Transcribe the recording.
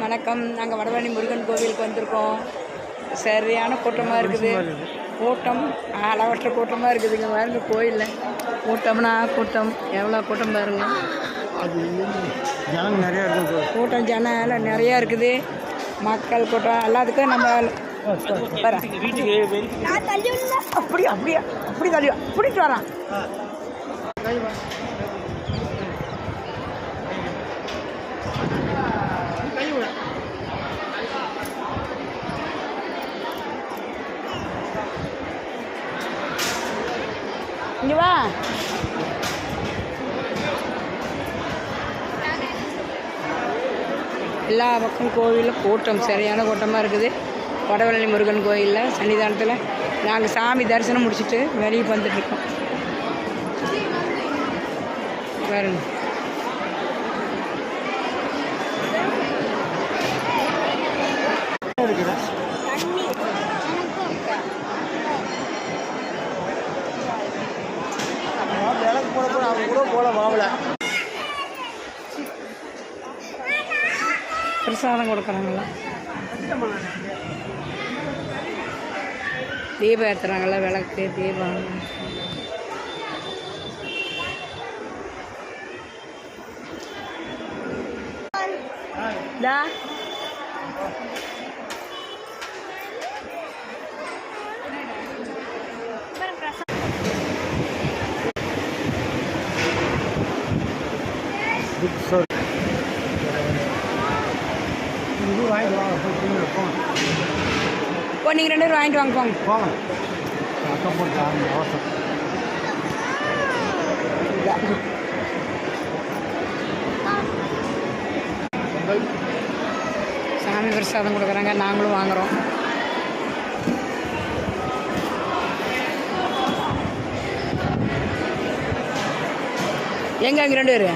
வணக்கம். நாங்கள் வடபழனி முருகன் கோவிலுக்கு வந்திருக்கோம். சரியான கூட்டமாக இருக்குது. கூட்டம் அளவற்ற கூட்டமாக இருக்குதுங்க. பாருங்க கோயிலில் கூட்டம்னா கூட்டம், எவ்வளோ கூட்டம் பாருங்க. ஜனம் நிறையா இருக்குது. கூட்டம் ஜனம் நிறையா இருக்குது. மக்கள் கூட்டம் எல்லாத்துக்கும் நம்ம அப்படி அப்படியே அப்படி தள்ளி பிடிச்சிட்டு வரான். இங்கே வா. எல்லா பக்கம் கோவிலில் கூட்டம் சரியான கூட்டமாக இருக்குது. வடபழனி முருகன் கோயிலில் சன்னிதானத்தில் நாங்கள் சாமி தரிசனம் முடிச்சுட்டு வெளியே வந்துட்டுருக்கோம். பாருங்க. பிரசாதம் கொடுக்குறாங்களா, தீபம் ஏற்றுறாங்களா, விளக்கு தீபம். நீங்கள் 2 பேரும் வாங்கிட்டு வாங்க. போங்க. சாமி பிரசாதம் கொடுக்குறாங்க, நாங்களும் வாங்குகிறோம். எங்கே அங்கே 2 பேர்